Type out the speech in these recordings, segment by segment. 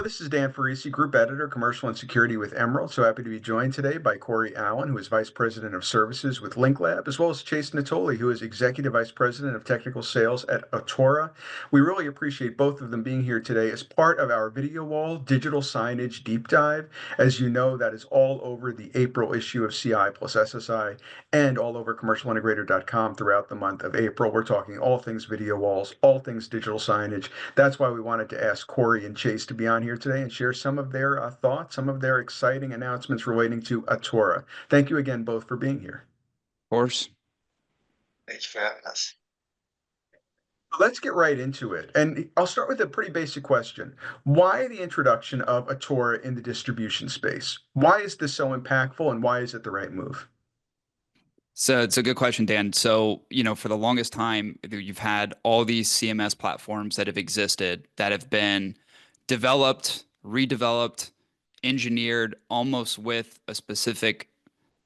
Hello, this is Dan Farisi, Group Editor, Commercial and Security with Emerald. So happy to be joined today by Cory Allen, who is Vice President of Services with LinkLab, as well as Chase Natoli, who is Executive Vice President of Technical Sales at Autora. We really appreciate both of them being here today as part of our video wall digital signage deep dive. As you know, that is all over the April issue of CI plus SSI and all over commercialintegrator.com throughout the month of April. We're talking all things video walls, all things digital signage. That's why we wanted to ask Cory and Chase to be on here today and share some of their thoughts, some of their exciting announcements relating to Autora. Thank you again both for being here. Of course. Thanks for having us. Let's get right into it. And I'll start with a pretty basic question. Why the introduction of Autora in the distribution space? Why is this so impactful and why is it the right move? So it's a good question, Dan. So, for the longest time, you've had all these CMS platforms that have existed that have been developed, redeveloped, engineered almost with a specific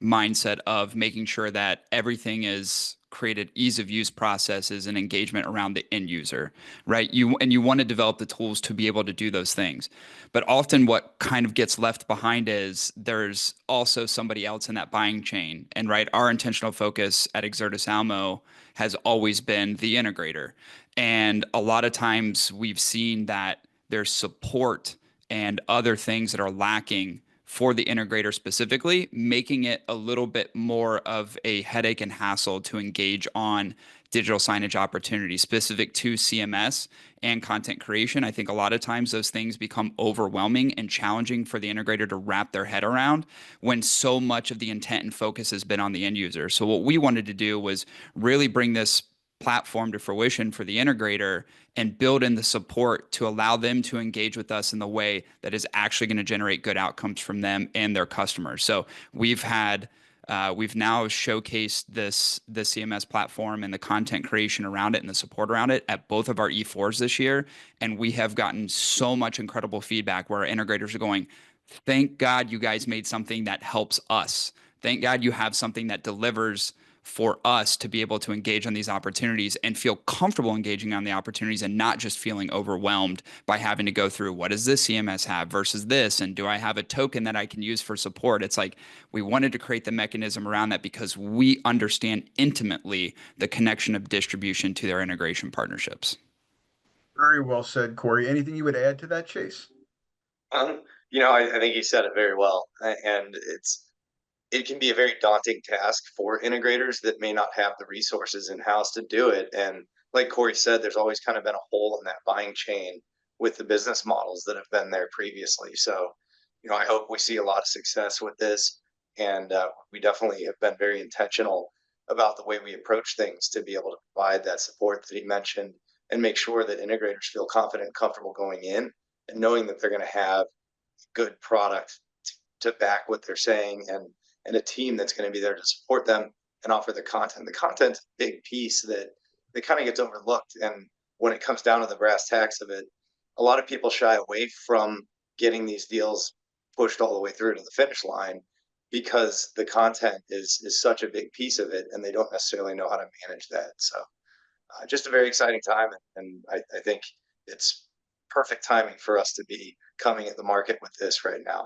mindset of making sure that everything is created ease of use processes and engagement around the end user, right? You want to develop the tools to be able to do those things. But often what kind of gets left behind is there's also somebody else in that buying chain. And right, our intentional focus at Exertis Almo has always been the integrator. And a lot of times we've seen that there's support and other things that are lacking for the integrator specifically, making it a little bit more of a headache and hassle to engage on digital signage opportunities specific to CMS and content creation. I think a lot of times those things become overwhelming and challenging for the integrator to wrap their head around when so much of the intent and focus has been on the end user. So what we wanted to do was really bring this platform to fruition for the integrator and build in the support to allow them to engage with us in the way that is actually going to generate good outcomes from them and their customers. So we've now showcased the CMS platform and the content creation around it and the support around it at both of our E4s this year. And we have gotten so much incredible feedback where our integrators are going, thank God you guys made something that helps us. Thank God you have something that delivers for us to be able to engage on these opportunities and feel comfortable engaging on the opportunities and not just feeling overwhelmed by having to go through what does this CMS have versus this, and do I have a token that I can use for support? It's like we wanted to create the mechanism around that because we understand intimately the connection of distribution to their integration partnerships. Very well said, Cory. Anything you would add to that, Chase? I think you said it very well, and it can be a very daunting task for integrators that may not have the resources in-house to do it. And like Cory said, there's always kind of been a hole in that buying chain with the business models that have been there previously. So, I hope we see a lot of success with this. And we definitely have been very intentional about the way we approach things to be able to provide that support that he mentioned and make sure that integrators feel confident and comfortable going in and knowing that they're going to have good product to back what they're saying and a team that's going to be there to support them and offer the content. The content's a big piece that kind of gets overlooked. And when it comes down to the brass tacks of it, a lot of people shy away from getting these deals pushed all the way through to the finish line because the content is such a big piece of it and they don't necessarily know how to manage that. So just a very exciting time. And I think it's perfect timing for us to be coming at the market with this right now.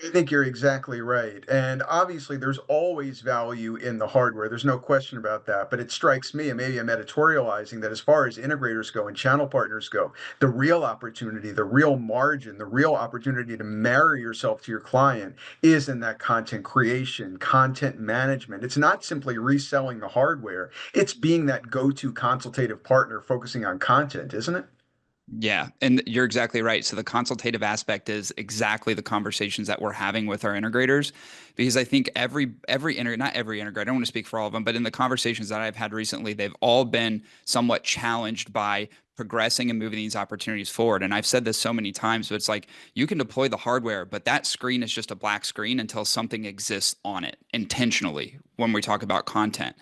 I think you're exactly right. And obviously, there's always value in the hardware. There's no question about that. But it strikes me, and maybe I'm editorializing, that as far as integrators go and channel partners go, the real opportunity, the real margin, the real opportunity to marry yourself to your client is in that content creation, content management. It's not simply reselling the hardware, it's being that go-to consultative partner focusing on content, isn't it? Yeah, and you're exactly right. So the consultative aspect is exactly the conversations that we're having with our integrators, because I think not every integrator, I don't want to speak for all of them, but in the conversations that I've had recently, they've all been somewhat challenged by progressing and moving these opportunities forward. And I've said this so many times, but it's like you can deploy the hardware, but that screen is just a black screen until something exists on it intentionally when we talk about content.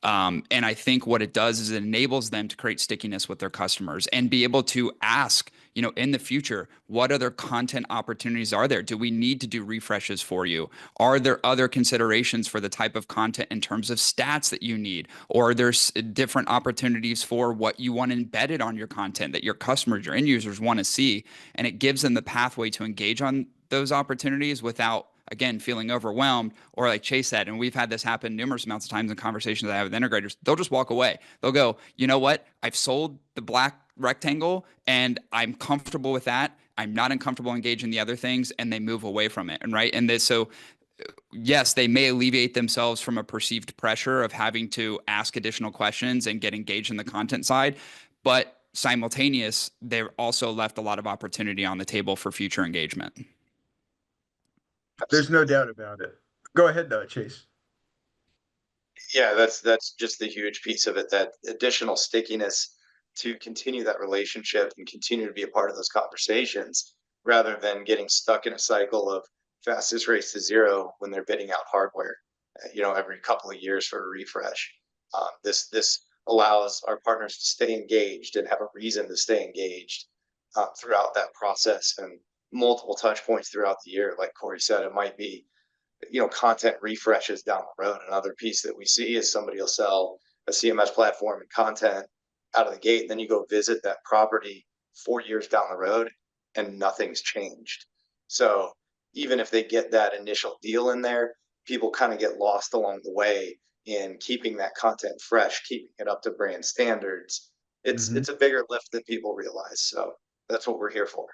And I think what it does is it enables them to create stickiness with their customers and be able to ask, in the future, what other content opportunities are there? Do we need to do refreshes for you? Are there other considerations for the type of content in terms of stats that you need? Or are there different opportunities for what you want embedded on your content that your customers, your end users want to see? And it gives them the pathway to engage on those opportunities without, again, feeling overwhelmed, or like Chase said, and we've had this happen numerous amounts of times in conversations I have with integrators, they'll just walk away. They'll go, you know what? I've sold the black rectangle and I'm comfortable with that. I'm not uncomfortable engaging the other things, and they move away from it. And right. And this, so yes, they may alleviate themselves from a perceived pressure of having to ask additional questions and get engaged in the content side, but simultaneous, they're also left a lot of opportunity on the table for future engagement. There's no doubt about it. Go ahead, Chase. Yeah, that's just the huge piece of it, that additional stickiness to continue that relationship and continue to be a part of those conversations rather than getting stuck in a cycle of fastest race to zero when they're bidding out hardware, every couple of years for a refresh. This allows our partners to stay engaged and have a reason to stay engaged throughout that process, and multiple touch points throughout the year. Like Cory said, it might be content refreshes down the road. Another piece that we see is somebody will sell a CMS platform and content out of the gate, and then you go visit that property 4 years down the road and nothing's changed. So even if they get that initial deal in there, people kind of get lost along the way in keeping that content fresh, keeping it up to brand standards. It's a bigger lift than people realize. So that's what we're here for.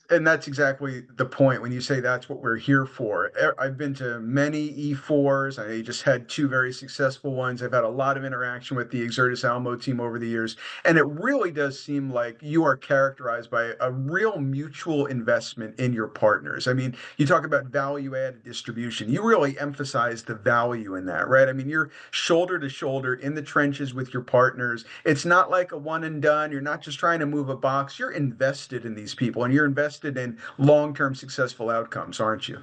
And that's exactly the point when you say that's what we're here for. I've been to many E4s. I just had two very successful ones. I've had a lot of interaction with the Exertis Almo team over the years. And it really does seem like you are characterized by a real mutual investment in your partners. I mean, you talk about value added distribution. You really emphasize the value in that, right? I mean, you're shoulder to shoulder in the trenches with your partners. It's not like a one and done. You're not just trying to move a box. You're invested in these people, and you're invested in long-term successful outcomes, aren't you?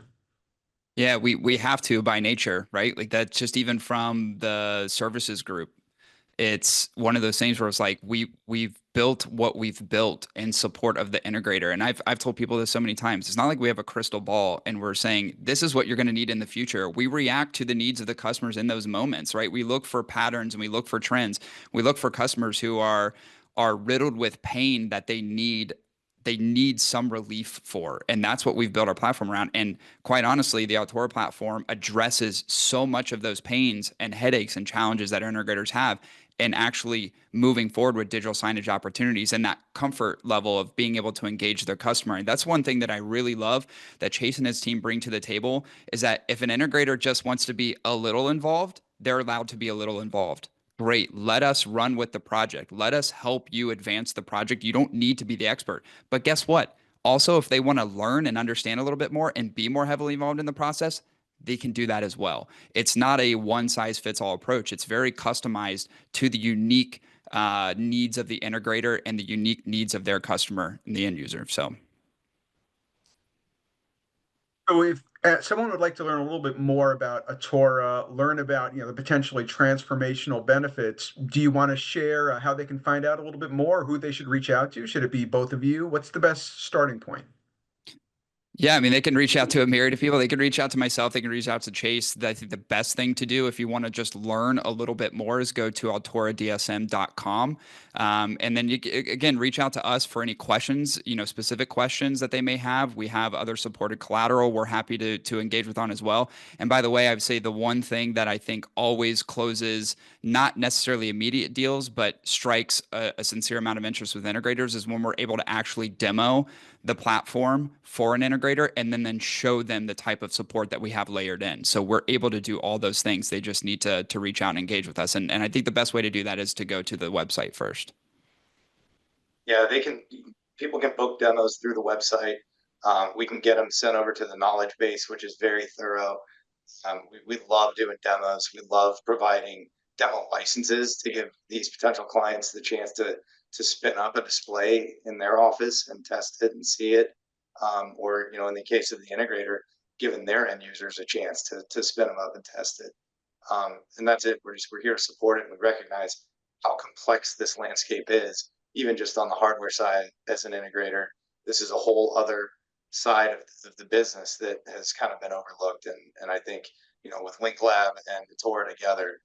Yeah, we have to by nature, right? Like that's just even from the services group. It's one of those things where it's like we've built what we've built in support of the integrator. And I've told people this so many times. It's not like we have a crystal ball and we're saying this is what you're going to need in the future. We react to the needs of the customers in those moments, right? We look for patterns and we look for trends. We look for customers who are riddled with pain that they need some relief for. And that's what we've built our platform around. And quite honestly, the Autora platform addresses so much of those pains and headaches and challenges that our integrators have in actually moving forward with digital signage opportunities and that comfort level of being able to engage their customer. And that's one thing that I really love that Chase and his team bring to the table, is that if an integrator just wants to be a little involved, they're allowed to be a little involved. Great. Let us run with the project. Let us help you advance the project. You don't need to be the expert. But guess what? Also, if they want to learn and understand a little bit more and be more heavily involved in the process, they can do that as well. It's not a one size fits all approach. It's very customized to the unique needs of the integrator and the unique needs of their customer and the end user. So if someone would like to learn a little bit more about Autora, learn about the potentially transformational benefits, do you want to share how they can find out a little bit more, who they should reach out to? Should it be both of you? What's the best starting point? Yeah, I mean, they can reach out to a myriad of people. They can reach out to myself. They can reach out to Chase. I think the best thing to do if you want to just learn a little bit more is go to autoradsm.com. And then again, reach out to us for any questions, specific questions that they may have. We have other supported collateral we're happy to engage with on as well. And by the way, I would say the one thing that I think always closes not necessarily immediate deals, but strikes a sincere amount of interest with integrators is when we're able to actually demo the platform for an integrator and then show them the type of support that we have layered in. So we're able to do all those things. They just need to reach out and engage with us. And I think the best way to do that is to go to the website first. Yeah, people can book demos through the website. We can get them sent over to the knowledge base, which is very thorough. We love doing demos. We love providing demo licenses to give these potential clients the chance to spin up a display in their office and test it and see it. Or, in the case of the integrator, giving their end users a chance to spin them up and test it. And that's it. We're here to support it. And we recognize how complex this landscape is. even just on the hardware side as an integrator, this is a whole other side of the business that has kind of been overlooked. And I think, with LinkLab and Autora together,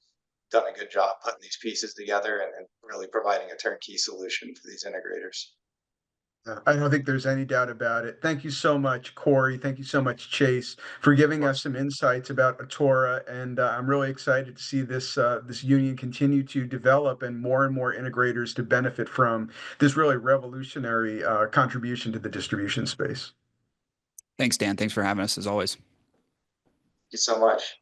done a good job putting these pieces together and really providing a turnkey solution for these integrators. I don't think there's any doubt about it. Thank you so much, Cory. Thank you so much, Chase, for giving us some insights about Autora. And I'm really excited to see this union continue to develop and more integrators to benefit from this really revolutionary contribution to the distribution space. Thanks, Dan. Thanks for having us as always. Thank you so much.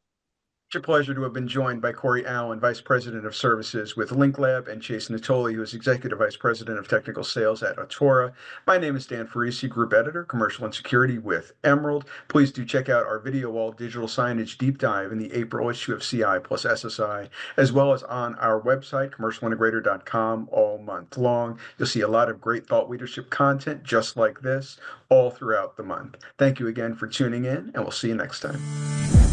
It's a pleasure to have been joined by Cory Allen, Vice President of Services with LinkLab, and Chase Natoli, who is Executive Vice President of Technical Sales at Autora. My name is Dan Farisi, Group Editor, Commercial and Security with Emerald. Please do check out our video wall digital signage deep dive in the April issue of CI plus SSI, as well as on our website, commercialintegrator.com, all month long. You'll see a lot of great thought leadership content just like this all throughout the month. Thank you again for tuning in, and we'll see you next time.